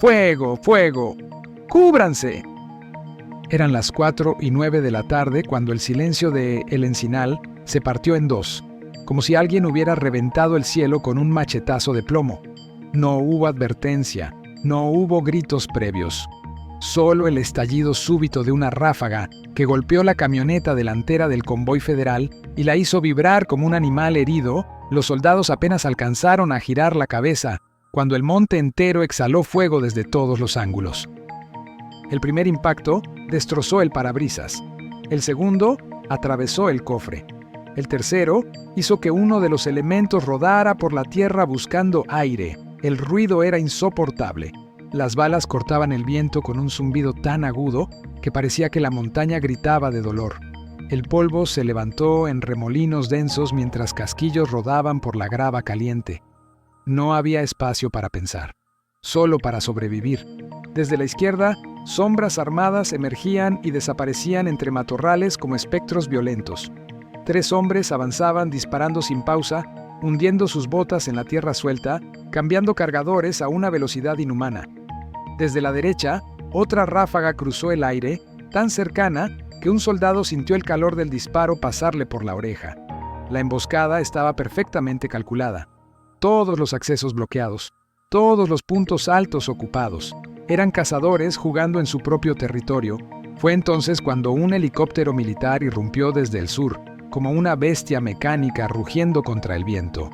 ¡Fuego! ¡Fuego! ¡Cúbranse! Eran las 4:09 de la tarde cuando el silencio de El Encinal se partió en dos, como si alguien hubiera reventado el cielo con un machetazo de plomo. No hubo advertencia, no hubo gritos previos. Solo el estallido súbito de una ráfaga que golpeó la camioneta delantera del convoy federal y la hizo vibrar como un animal herido. Los soldados apenas alcanzaron a girar la cabeza cuando el monte entero exhaló fuego desde todos los ángulos. El primer impacto destrozó el parabrisas. El segundo atravesó el cofre. El tercero hizo que uno de los elementos rodara por la tierra buscando aire. El ruido era insoportable. Las balas cortaban el viento con un zumbido tan agudo que parecía que la montaña gritaba de dolor. El polvo se levantó en remolinos densos mientras casquillos rodaban por la grava caliente. No había espacio para pensar, solo para sobrevivir. Desde la izquierda, sombras armadas emergían y desaparecían entre matorrales como espectros violentos. 3 hombres avanzaban disparando sin pausa, hundiendo sus botas en la tierra suelta, cambiando cargadores a una velocidad inhumana. Desde la derecha, otra ráfaga cruzó el aire, tan cercana que un soldado sintió el calor del disparo pasarle por la oreja. La emboscada estaba perfectamente calculada. Todos los accesos bloqueados, todos los puntos altos ocupados. Eran cazadores jugando en su propio territorio. Fue entonces cuando un helicóptero militar irrumpió desde el sur, como una bestia mecánica rugiendo contra el viento.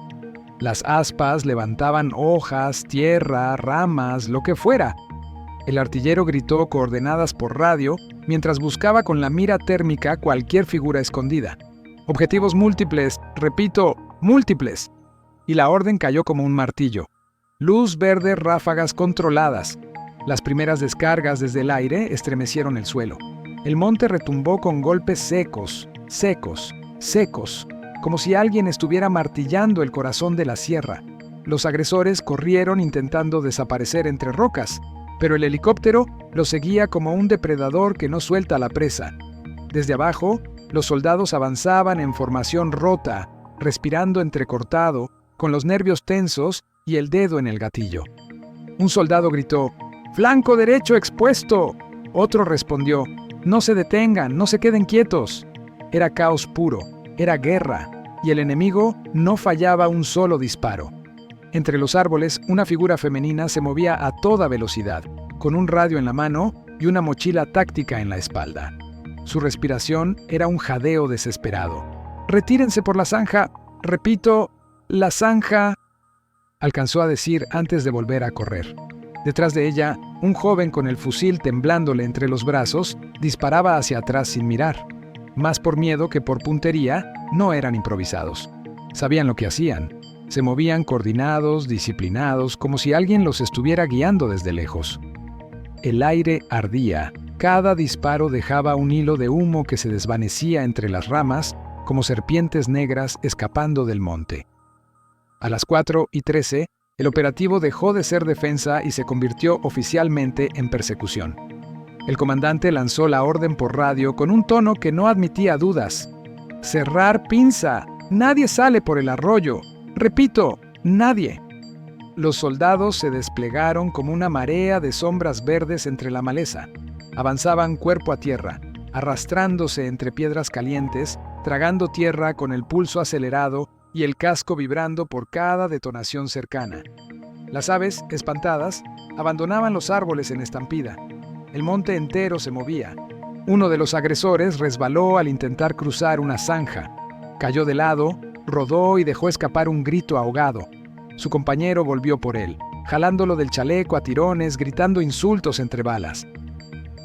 Las aspas levantaban hojas, tierra, ramas, lo que fuera. El artillero gritó coordenadas por radio mientras buscaba con la mira térmica cualquier figura escondida. Objetivos múltiples, repito, múltiples. Y la orden cayó como un martillo. Luz verde, ráfagas controladas. Las primeras descargas desde el aire estremecieron el suelo. El monte retumbó con golpes secos, secos, secos, como si alguien estuviera martillando el corazón de la sierra. Los agresores corrieron intentando desaparecer entre rocas, pero el helicóptero los seguía como un depredador que no suelta a la presa. Desde abajo, los soldados avanzaban en formación rota, respirando entrecortado, con los nervios tensos y el dedo en el gatillo. Un soldado gritó, ¡flanco derecho expuesto! Otro respondió, ¡no se detengan, no se queden quietos! Era caos puro, era guerra, y el enemigo no fallaba un solo disparo. Entre los árboles, una figura femenina se movía a toda velocidad, con un radio en la mano y una mochila táctica en la espalda. Su respiración era un jadeo desesperado. ¡Retírense por la zanja! Repito, la zanja, alcanzó a decir antes de volver a correr. Detrás de ella, un joven con el fusil temblándole entre los brazos disparaba hacia atrás sin mirar. Más por miedo que por puntería, no eran improvisados. Sabían lo que hacían. Se movían coordinados, disciplinados, como si alguien los estuviera guiando desde lejos. El aire ardía. Cada disparo dejaba un hilo de humo que se desvanecía entre las ramas, como serpientes negras escapando del monte. A las 4:13, el operativo dejó de ser defensa y se convirtió oficialmente en persecución. El comandante lanzó la orden por radio con un tono que no admitía dudas. ¡Cerrar pinza! ¡Nadie sale por el arroyo! Repito, nadie. Los soldados se desplegaron como una marea de sombras verdes entre la maleza. Avanzaban cuerpo a tierra, arrastrándose entre piedras calientes, tragando tierra con el pulso acelerado y el casco vibrando por cada detonación cercana. Las aves, espantadas, abandonaban los árboles en estampida. El monte entero se movía. Uno de los agresores resbaló al intentar cruzar una zanja. Cayó de lado, rodó y dejó escapar un grito ahogado. Su compañero volvió por él, jalándolo del chaleco a tirones, gritando insultos entre balas.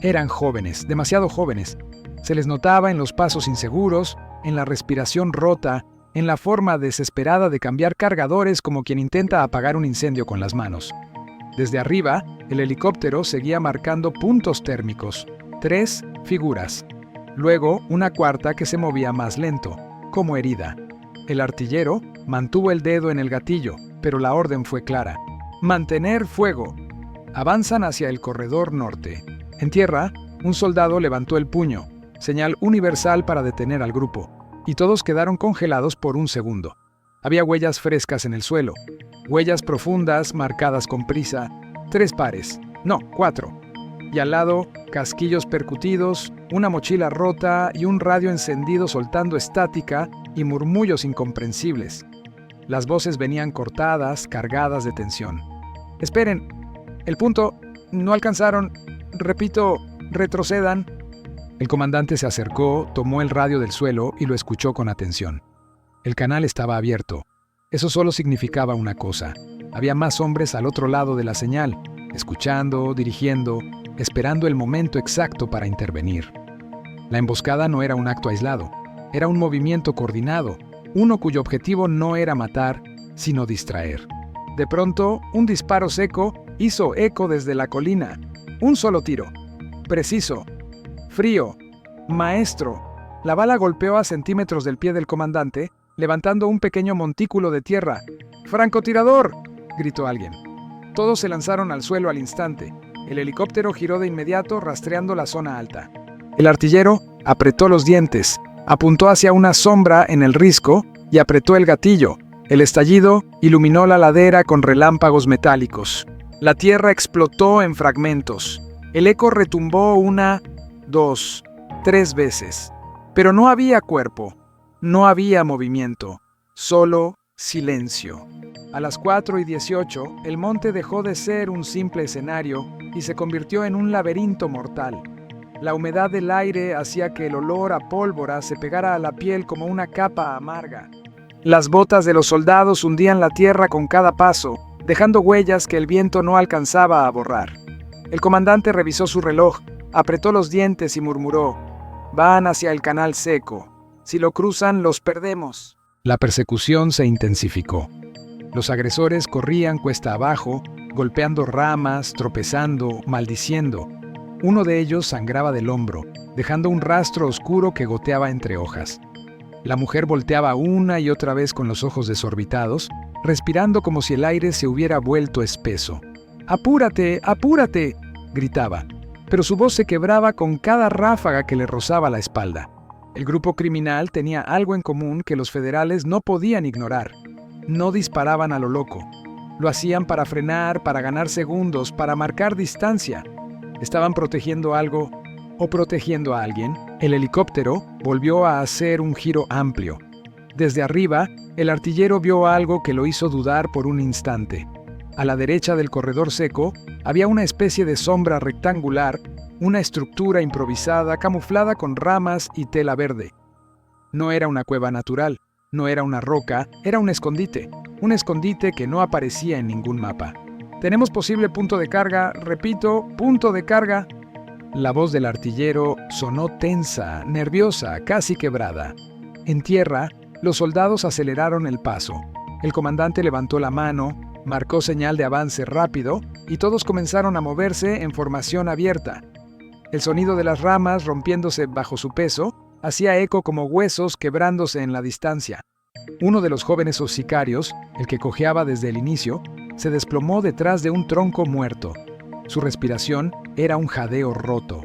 Eran jóvenes, demasiado jóvenes. Se les notaba en los pasos inseguros, en la respiración rota, en la forma desesperada de cambiar cargadores como quien intenta apagar un incendio con las manos. Desde arriba, el helicóptero seguía marcando puntos térmicos. 3 figuras. Luego, una cuarta que se movía más lento, como herida. El artillero mantuvo el dedo en el gatillo, pero la orden fue clara. Mantener fuego. Avanzan hacia el corredor norte. En tierra, un soldado levantó el puño, señal universal para detener al grupo, y todos quedaron congelados por un segundo. Había huellas frescas en el suelo, huellas profundas marcadas con prisa, 3 pares, No, 4. Y al lado, casquillos percutidos, una mochila rota y un radio encendido soltando estática y murmullos incomprensibles. Las voces venían cortadas, cargadas de tensión. «Esperen, el punto, no alcanzaron, repito, retrocedan». El comandante se acercó, tomó el radio del suelo y lo escuchó con atención. El canal estaba abierto. Eso solo significaba una cosa. Había más hombres al otro lado de la señal, escuchando, dirigiendo, esperando el momento exacto para intervenir. La emboscada no era un acto aislado, era un movimiento coordinado, uno cuyo objetivo no era matar, sino distraer. De pronto, un disparo seco hizo eco desde la colina. Un solo tiro. Preciso. Frío. Maestro. La bala golpeó a centímetros del pie del comandante, levantando un pequeño montículo de tierra. ¡Francotirador!, gritó alguien. Todos se lanzaron al suelo al instante. El helicóptero giró de inmediato, rastreando la zona alta. El artillero apretó los dientes, apuntó hacia una sombra en el risco y apretó el gatillo. El estallido iluminó la ladera con relámpagos metálicos. La tierra explotó en fragmentos. El eco retumbó 1, 2, 3 veces. Pero no había cuerpo, no había movimiento, solo silencio. A las 4:18, el monte dejó de ser un simple escenario y se convirtió en un laberinto mortal. La humedad del aire hacía que el olor a pólvora se pegara a la piel como una capa amarga. Las botas de los soldados hundían la tierra con cada paso, dejando huellas que el viento no alcanzaba a borrar. El comandante revisó su reloj, apretó los dientes y murmuró: «Van hacia el canal seco. Si lo cruzan, los perdemos». La persecución se intensificó. Los agresores corrían cuesta abajo, golpeando ramas, tropezando, maldiciendo. Uno de ellos sangraba del hombro, dejando un rastro oscuro que goteaba entre hojas. La mujer volteaba una y otra vez con los ojos desorbitados, respirando como si el aire se hubiera vuelto espeso. «¡Apúrate! ¡Apúrate!», gritaba, pero su voz se quebraba con cada ráfaga que le rozaba la espalda. El grupo criminal tenía algo en común que los federales no podían ignorar. No disparaban a lo loco. Lo hacían para frenar, para ganar segundos, para marcar distancia. Estaban protegiendo algo o protegiendo a alguien. El helicóptero volvió a hacer un giro amplio. Desde arriba, el artillero vio algo que lo hizo dudar por un instante. A la derecha del corredor seco había una especie de sombra rectangular, una estructura improvisada camuflada con ramas y tela verde. No era una cueva natural. No era una roca, era un escondite que no aparecía en ningún mapa. «Tenemos posible punto de carga, repito, punto de carga». La voz del artillero sonó tensa, nerviosa, casi quebrada. En tierra, los soldados aceleraron el paso. El comandante levantó la mano, marcó señal de avance rápido y todos comenzaron a moverse en formación abierta. El sonido de las ramas rompiéndose bajo su peso hacía eco como huesos quebrándose en la distancia. Uno de los jóvenes sicarios, el que cojeaba desde el inicio, se desplomó detrás de un tronco muerto. Su respiración era un jadeo roto.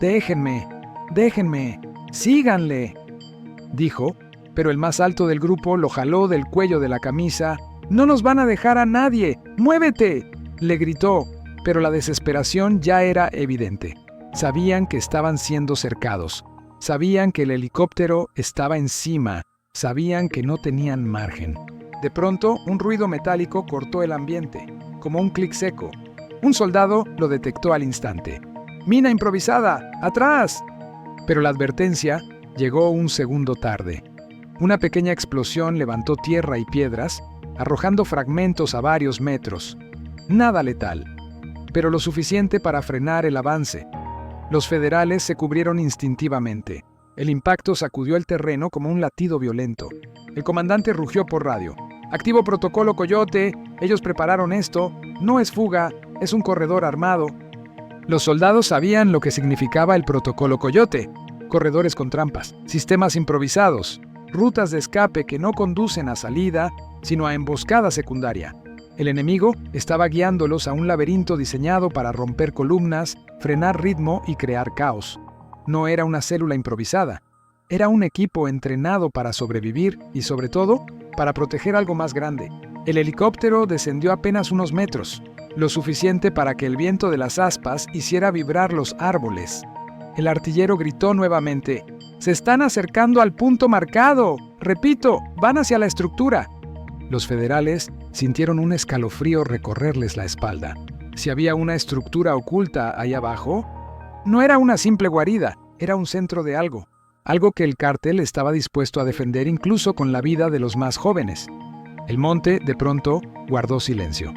«Déjenme, déjenme, síganle», dijo, pero el más alto del grupo lo jaló del cuello de la camisa. «¡No nos van a dejar a nadie! ¡Muévete!», le gritó, pero la desesperación ya era evidente. Sabían que estaban siendo cercados. Sabían que el helicóptero estaba encima, sabían que no tenían margen. De pronto, un ruido metálico cortó el ambiente, como un clic seco. Un soldado lo detectó al instante. «¡Mina improvisada! ¡Atrás!». Pero la advertencia llegó un segundo tarde. Una pequeña explosión levantó tierra y piedras, arrojando fragmentos a varios metros. Nada letal, pero lo suficiente para frenar el avance. Los federales se cubrieron instintivamente. El impacto sacudió el terreno como un latido violento. El comandante rugió por radio: «Activo protocolo Coyote, ellos prepararon esto, no es fuga, es un corredor armado». Los soldados sabían lo que significaba el protocolo Coyote: corredores con trampas, sistemas improvisados, rutas de escape que no conducen a salida, sino a emboscada secundaria. El enemigo estaba guiándolos a un laberinto diseñado para romper columnas, frenar ritmo y crear caos. No era una célula improvisada. Era un equipo entrenado para sobrevivir y, sobre todo, para proteger algo más grande. El helicóptero descendió apenas unos metros. lo suficiente para que el viento de las aspas hiciera vibrar los árboles. El artillero gritó nuevamente: «¡Se están acercando al punto marcado! Repito, van hacia la estructura». Los federales sintieron un escalofrío recorrerles la espalda. Si había una estructura oculta ahí abajo, no era una simple guarida, era un centro de algo que el cártel estaba dispuesto a defender incluso con la vida de los más jóvenes. El monte, de pronto, guardó silencio.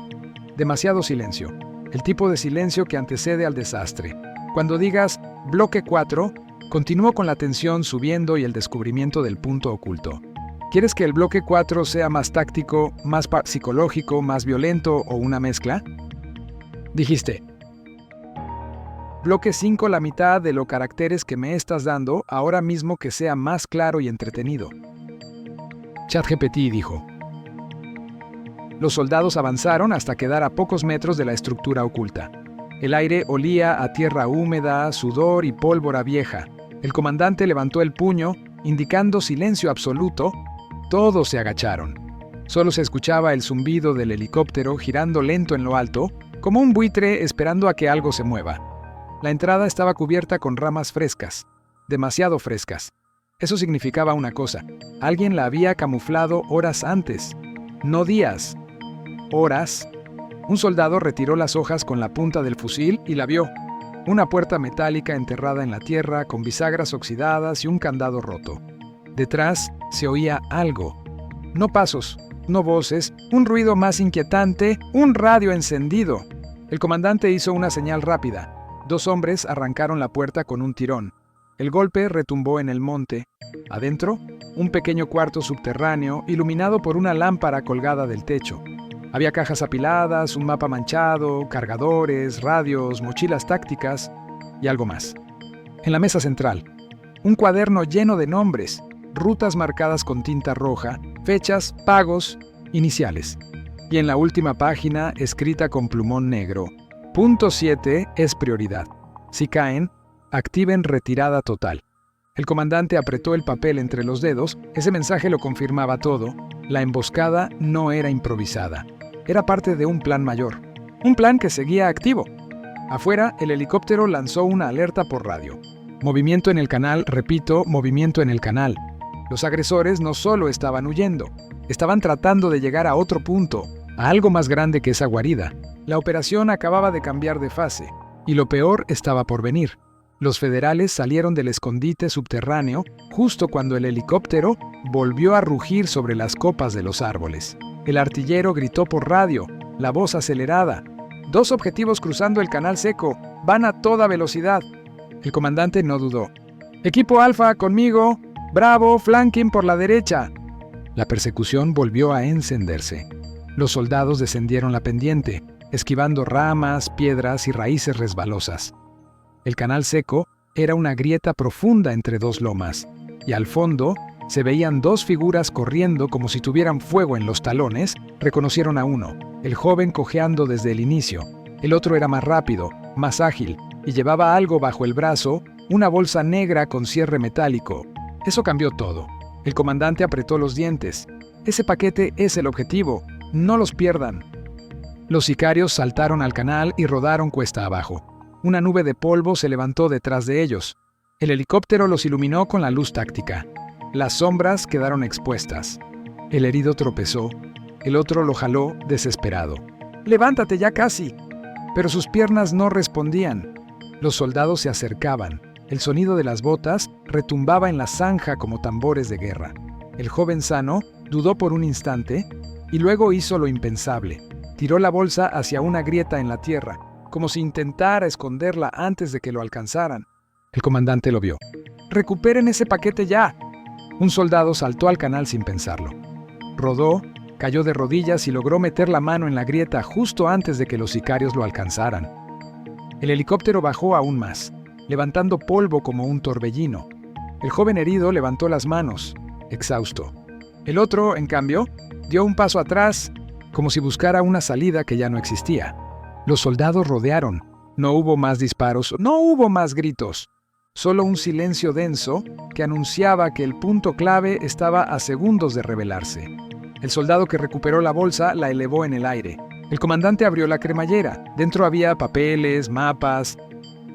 Demasiado silencio. El tipo de silencio que antecede al desastre. Cuando digas bloque 4, continúo con la tensión subiendo y el descubrimiento del punto oculto. ¿Quieres que el bloque 4 sea más táctico, más psicológico, más violento o una mezcla? Dijiste: bloque 5, la mitad de los caracteres que me estás dando, ahora mismo que sea más claro y entretenido. ChatGPT dijo: los soldados avanzaron hasta quedar a pocos metros de la estructura oculta. El aire olía a tierra húmeda, sudor y pólvora vieja. El comandante levantó el puño, indicando silencio absoluto. Todos se agacharon. Solo se escuchaba el zumbido del helicóptero girando lento en lo alto, como un buitre esperando a que algo se mueva. La entrada estaba cubierta con ramas frescas, demasiado frescas. Eso significaba una cosa: alguien la había camuflado horas antes, no días. Horas. Un soldado retiró las hojas con la punta del fusil y la vio. Una puerta metálica enterrada en la tierra, con bisagras oxidadas y un candado roto. Detrás se oía algo. No pasos, no voces, un ruido más inquietante, un radio encendido. El comandante hizo una señal rápida. 2 hombres arrancaron la puerta con un tirón. El golpe retumbó en el monte. Adentro, un pequeño cuarto subterráneo iluminado por una lámpara colgada del techo. Había cajas apiladas, un mapa manchado, cargadores, radios, mochilas tácticas y algo más. En la mesa central, un cuaderno lleno de nombres, rutas marcadas con tinta roja, fechas, pagos, iniciales. Y en la última página, escrita con plumón negro: punto 7 es prioridad. Si caen, activen retirada total. El comandante apretó el papel entre los dedos. Ese mensaje lo confirmaba todo. La emboscada no era improvisada. Era parte de un plan mayor. Un plan que seguía activo. Afuera, el helicóptero lanzó una alerta por radio. Movimiento en el canal, repito, movimiento en el canal. Los agresores no solo estaban huyendo, estaban tratando de llegar a otro punto, a algo más grande que esa guarida. La operación acababa de cambiar de fase, y lo peor estaba por venir. Los federales salieron del escondite subterráneo justo cuando el helicóptero volvió a rugir sobre las copas de los árboles. El artillero gritó por radio, la voz acelerada: 2 objetivos cruzando el canal seco, van a toda velocidad. El comandante no dudó. Equipo Alfa, conmigo. Bravo, flanking por la derecha. La persecución volvió a encenderse. Los soldados descendieron la pendiente, esquivando ramas, piedras y raíces resbalosas. El canal seco era una grieta profunda entre 2 lomas, y al fondo se veían 2 figuras corriendo como si tuvieran fuego en los talones. Reconocieron a uno, el joven cojeando desde el inicio. El otro era más rápido, más ágil, y llevaba algo bajo el brazo, una bolsa negra con cierre metálico. Eso cambió todo. El comandante apretó los dientes. Ese paquete es el objetivo, no los pierdan. Los sicarios saltaron al canal y rodaron cuesta abajo. Una nube de polvo se levantó detrás de ellos. El helicóptero los iluminó con la luz táctica. Las sombras quedaron expuestas. El herido tropezó. El otro lo jaló desesperado. «¡Levántate ya casi!». Pero sus piernas no respondían. Los soldados se acercaban. El sonido de las botas retumbaba en la zanja como tambores de guerra. El joven sano dudó por un instante y luego hizo lo impensable. Tiró la bolsa hacia una grieta en la tierra, como si intentara esconderla antes de que lo alcanzaran. El comandante lo vio. «¡Recuperen ese paquete ya!». Un soldado saltó al canal sin pensarlo. Rodó, cayó de rodillas y logró meter la mano en la grieta justo antes de que los sicarios lo alcanzaran. El helicóptero bajó aún más, levantando polvo como un torbellino. El joven herido levantó las manos, exhausto. El otro, en cambio, dio un paso atrás, como si buscara una salida que ya no existía. Los soldados rodearon. No hubo más disparos, no hubo más gritos. Solo un silencio denso que anunciaba que el punto clave estaba a segundos de revelarse. El soldado que recuperó la bolsa la elevó en el aire. El comandante abrió la cremallera. Dentro había papeles, mapas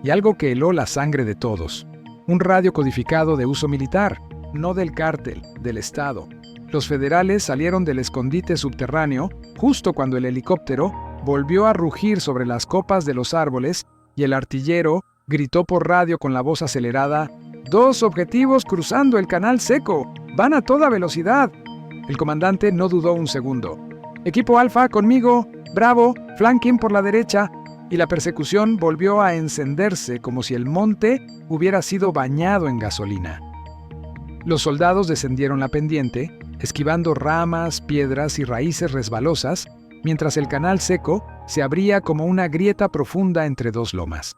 y algo que heló la sangre de todos. Un radio codificado de uso militar, no del cártel, del Estado. Los federales salieron del escondite subterráneo justo cuando el helicóptero volvió a rugir sobre las copas de los árboles y el artillero gritó por radio con la voz acelerada: «¡2 objetivos cruzando el canal seco! ¡Van a toda velocidad!». El comandante no dudó un segundo. «Equipo Alfa, conmigo. Bravo, flanking por la derecha». Y la persecución volvió a encenderse como si el monte hubiera sido bañado en gasolina. Los soldados descendieron la pendiente, esquivando ramas, piedras y raíces resbalosas, mientras el canal seco se abría como una grieta profunda entre dos lomas.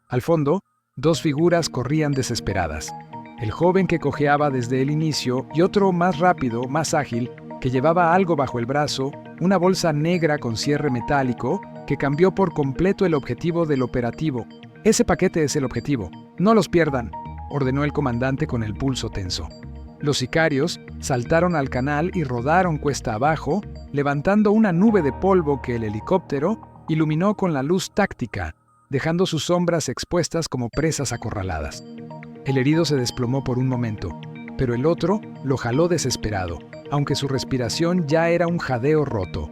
Al fondo, 2 figuras corrían desesperadas. El joven que cojeaba desde el inicio y otro más rápido, más ágil, que llevaba algo bajo el brazo, una bolsa negra con cierre metálico, que cambió por completo el objetivo del operativo. «Ese paquete es el objetivo. No los pierdan», ordenó el comandante con el pulso tenso. Los sicarios saltaron al canal y rodaron cuesta abajo, levantando una nube de polvo que el helicóptero iluminó con la luz táctica, dejando sus sombras expuestas como presas acorraladas. El herido se desplomó por un momento, pero el otro lo jaló desesperado, aunque su respiración ya era un jadeo roto.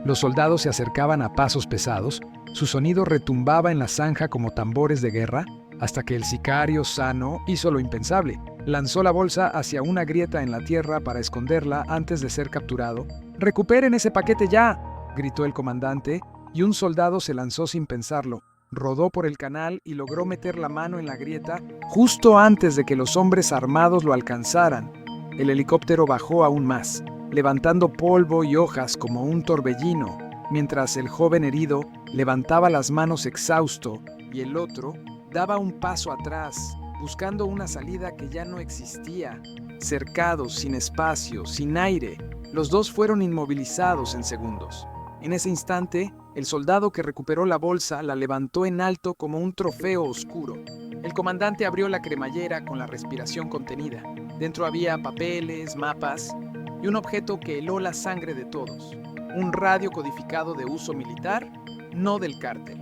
Los soldados se acercaban a pasos pesados, su sonido retumbaba en la zanja como tambores de guerra, hasta que el sicario sano hizo lo impensable. Lanzó la bolsa hacia una grieta en la tierra para esconderla antes de ser capturado. «¡Recuperen ese paquete ya!», gritó el comandante, y un soldado se lanzó sin pensarlo. Rodó por el canal y logró meter la mano en la grieta justo antes de que los hombres armados lo alcanzaran. El helicóptero bajó aún más, levantando polvo y hojas como un torbellino, mientras el joven herido levantaba las manos exhausto y el otro daba un paso atrás, buscando una salida que ya no existía. Cercados, sin espacio, sin aire, los dos fueron inmovilizados en segundos. En ese instante, el soldado que recuperó la bolsa la levantó en alto como un trofeo oscuro. El comandante abrió la cremallera con la respiración contenida. Dentro había papeles, mapas y un objeto que heló la sangre de todos. Un radio codificado de uso militar, no del cártel,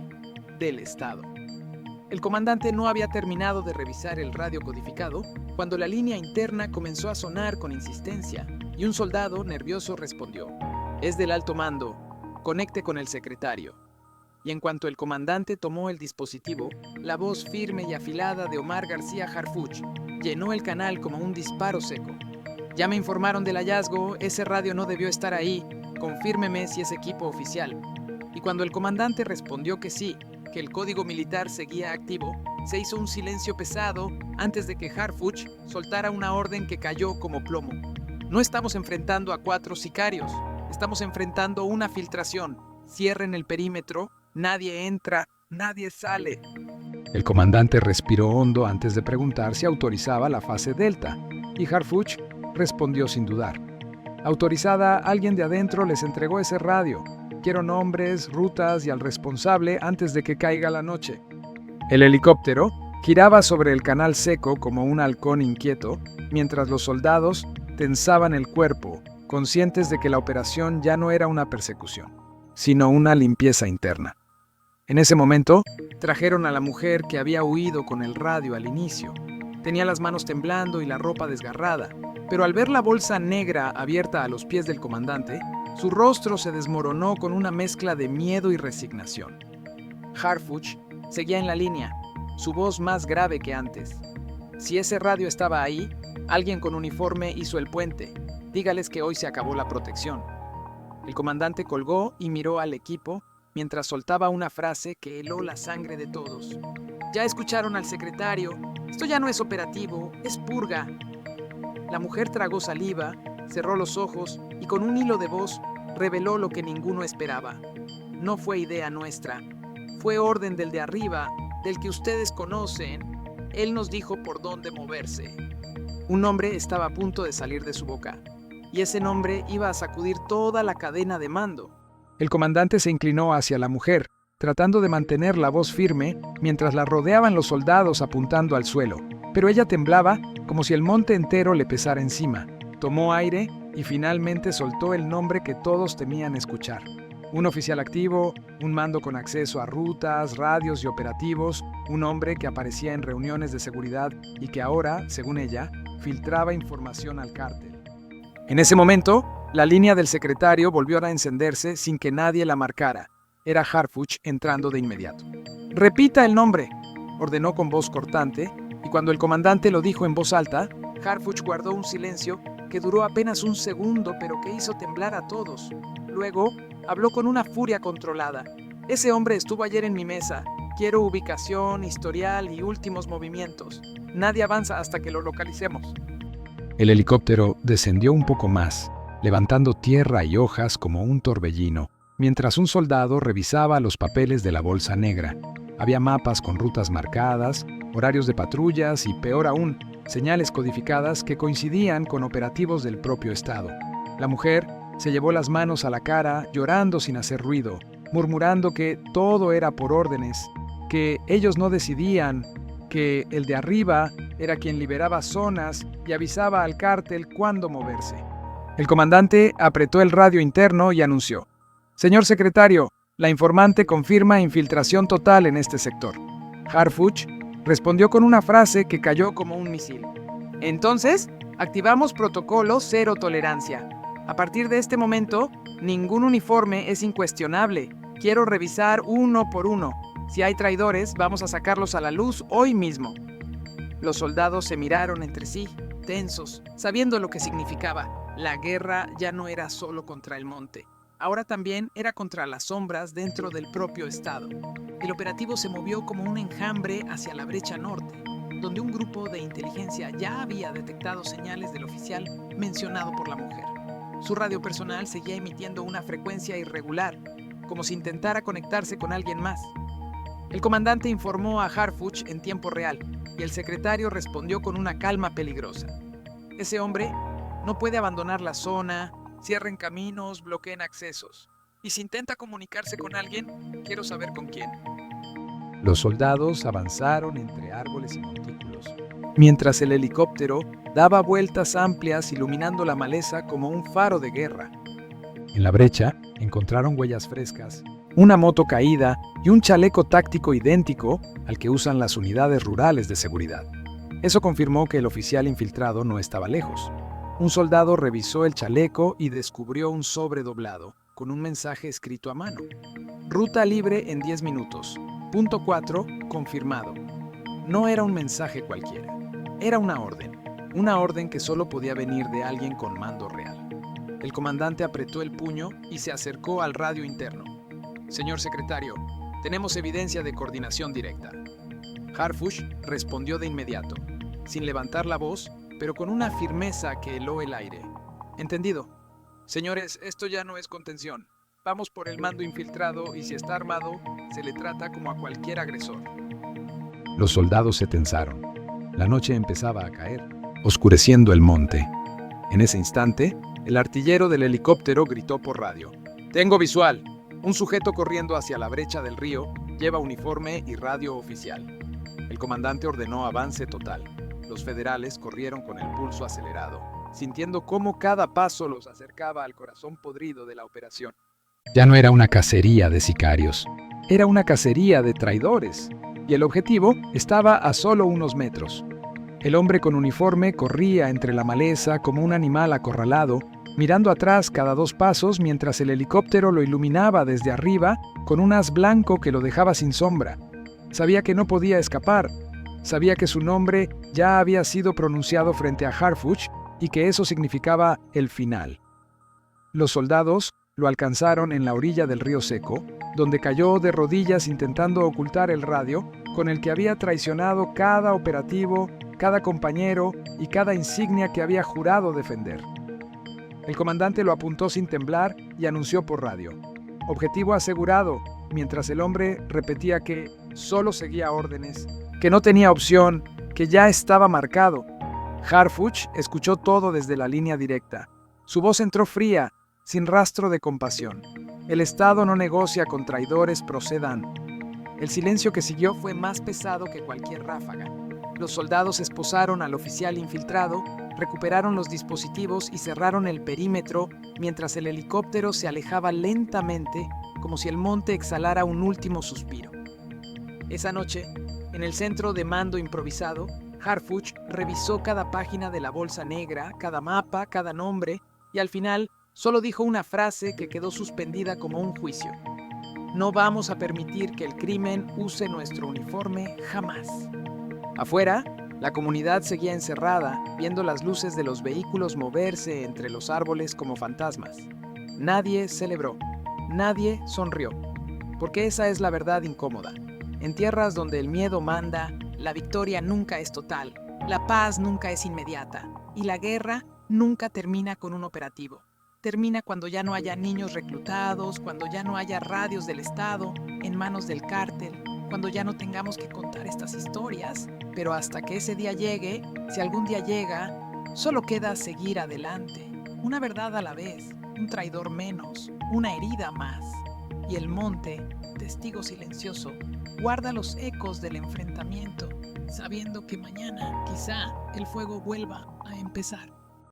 del Estado. El comandante no había terminado de revisar el radio codificado cuando la línea interna comenzó a sonar con insistencia y un soldado nervioso respondió: «Es del alto mando, conecte con el secretario». Y en cuanto el comandante tomó el dispositivo, la voz firme y afilada de Omar García Harfuch llenó el canal como un disparo seco. «Ya me informaron del hallazgo, ese radio no debió estar ahí, confírmeme si es equipo oficial». Y cuando el comandante respondió que sí, que el código militar seguía activo, se hizo un silencio pesado antes de que Harfuch soltara una orden que cayó como plomo. «No estamos enfrentando a 4 sicarios, estamos enfrentando una filtración. Cierren el perímetro, nadie entra, nadie sale». El comandante respiró hondo antes de preguntar si autorizaba la fase Delta, y Harfuch respondió sin dudar: «Autorizada, alguien de adentro les entregó ese radio. Quiero nombres, rutas y al responsable antes de que caiga la noche». El helicóptero giraba sobre el canal seco como un halcón inquieto, mientras los soldados tensaban el cuerpo, conscientes de que la operación ya no era una persecución, sino una limpieza interna. En ese momento, trajeron a la mujer que había huido con el radio al inicio. Tenía las manos temblando y la ropa desgarrada, pero al ver la bolsa negra abierta a los pies del comandante, su rostro se desmoronó con una mezcla de miedo y resignación. Harfuch seguía en la línea, su voz más grave que antes. «Si ese radio estaba ahí, alguien con uniforme hizo el puente. Dígales que hoy se acabó la protección». El comandante colgó y miró al equipo mientras soltaba una frase que heló la sangre de todos. «Ya escucharon al secretario. Esto ya no es operativo, es purga». La mujer tragó saliva, cerró los ojos y con un hilo de voz reveló lo que ninguno esperaba. «No fue idea nuestra. Fue orden del de arriba, del que ustedes conocen. Él nos dijo por dónde moverse». Un nombre estaba a punto de salir de su boca, y ese nombre iba a sacudir toda la cadena de mando. El comandante se inclinó hacia la mujer, tratando de mantener la voz firme mientras la rodeaban los soldados apuntando al suelo. Pero ella temblaba como si el monte entero le pesara encima. Tomó aire y finalmente soltó el nombre que todos temían escuchar. Un oficial activo, un mando con acceso a rutas, radios y operativos, un hombre que aparecía en reuniones de seguridad y que ahora, según ella, filtraba información al cártel. En ese momento, la línea del secretario volvió a encenderse sin que nadie la marcara. Era Harfuch entrando de inmediato. «Repita el nombre», ordenó con voz cortante, y cuando el comandante lo dijo en voz alta, Harfuch guardó un silencio que duró apenas un segundo, pero que hizo temblar a todos. Luego, habló con una furia controlada. «Ese hombre estuvo ayer en mi mesa. Quiero ubicación, historial y últimos movimientos. Nadie avanza hasta que lo localicemos». El helicóptero descendió un poco más, levantando tierra y hojas como un torbellino, mientras un soldado revisaba los papeles de la bolsa negra. Había mapas con rutas marcadas, horarios de patrullas y, peor aún, señales codificadas que coincidían con operativos del propio Estado. La mujer se llevó las manos a la cara, llorando sin hacer ruido, murmurando que todo era por órdenes, que ellos no decidían, que el de arriba era quien liberaba zonas y avisaba al cártel cuándo moverse. El comandante apretó el radio interno y anunció: «Señor secretario, la informante confirma infiltración total en este sector». Harfuch respondió con una frase que cayó como un misil. «Entonces, activamos protocolo cero tolerancia. A partir de este momento, ningún uniforme es incuestionable. Quiero revisar uno por uno. Si hay traidores, vamos a sacarlos a la luz hoy mismo». Los soldados se miraron entre sí, tensos, sabiendo lo que significaba. La guerra ya no era solo contra el monte. Ahora también era contra las sombras dentro del propio Estado. El operativo se movió como un enjambre hacia la brecha norte, donde un grupo de inteligencia ya había detectado señales del oficial mencionado por la mujer. Su radio personal seguía emitiendo una frecuencia irregular, como si intentara conectarse con alguien más. El comandante informó a Harfuch en tiempo real, y el secretario respondió con una calma peligrosa. «Ese hombre no puede abandonar la zona, cierren caminos, bloqueen accesos. Y si intenta comunicarse con alguien, quiero saber con quién». Los soldados avanzaron entre árboles y montículos, mientras el helicóptero daba vueltas amplias iluminando la maleza como un faro de guerra. En la brecha encontraron huellas frescas, una moto caída y un chaleco táctico idéntico al que usan las unidades rurales de seguridad. Eso confirmó que el oficial infiltrado no estaba lejos. Un soldado revisó el chaleco y descubrió un sobre doblado, con un mensaje escrito a mano. «Ruta libre en 10 minutos. Punto 4, confirmado». No era un mensaje cualquiera. Era una orden que solo podía venir de alguien con mando real. El comandante apretó el puño y se acercó al radio interno. «Señor secretario, tenemos evidencia de coordinación directa». Harfuch respondió de inmediato, sin levantar la voz, pero con una firmeza que heló el aire. «Entendido. Señores, esto ya no es contención. Vamos por el mando infiltrado y si está armado, se le trata como a cualquier agresor». Los soldados se tensaron. La noche empezaba a caer, oscureciendo el monte. En ese instante, el artillero del helicóptero gritó por radio: «Tengo visual. Un sujeto corriendo hacia la brecha del río, lleva uniforme y radio oficial». El comandante ordenó avance total. Los federales corrieron con el pulso acelerado, sintiendo cómo cada paso los acercaba al corazón podrido de la operación. Ya no era una cacería de sicarios, era una cacería de traidores, y el objetivo estaba a solo unos metros. El hombre con uniforme corría entre la maleza como un animal acorralado, mirando atrás cada 2 pasos mientras el helicóptero lo iluminaba desde arriba con un haz blanco que lo dejaba sin sombra. Sabía que no podía escapar. Sabía que su nombre ya había sido pronunciado frente a Harfuch y que eso significaba el final. Los soldados lo alcanzaron en la orilla del río seco, donde cayó de rodillas intentando ocultar el radio con el que había traicionado cada operativo, cada compañero y cada insignia que había jurado defender. El comandante lo apuntó sin temblar y anunció por radio: «Objetivo asegurado», mientras el hombre repetía que solo seguía órdenes, que no tenía opción, que ya estaba marcado. Harfuch escuchó todo desde la línea directa. Su voz entró fría, sin rastro de compasión. «El Estado no negocia con traidores, procedan». El silencio que siguió fue más pesado que cualquier ráfaga. Los soldados esposaron al oficial infiltrado, recuperaron los dispositivos y cerraron el perímetro mientras el helicóptero se alejaba lentamente como si el monte exhalara un último suspiro. Esa noche, en el centro de mando improvisado, Harfuch revisó cada página de la bolsa negra, cada mapa, cada nombre, y al final solo dijo una frase que quedó suspendida como un juicio. No vamos a permitir que el crimen use nuestro uniforme jamás. Afuera, la comunidad seguía encerrada, viendo las luces de los vehículos moverse entre los árboles como fantasmas. Nadie celebró, nadie sonrió, porque esa es la verdad incómoda. En tierras donde el miedo manda, la victoria nunca es total, la paz nunca es inmediata, y la guerra nunca termina con un operativo. Termina cuando ya no haya niños reclutados, cuando ya no haya radios del Estado en manos del cártel, cuando ya no tengamos que contar estas historias. Pero hasta que ese día llegue, si algún día llega, solo queda seguir adelante. Una verdad a la vez, un traidor menos, una herida más. Y el monte, testigo silencioso, guarda los ecos del enfrentamiento, sabiendo que mañana quizá el fuego vuelva a empezar.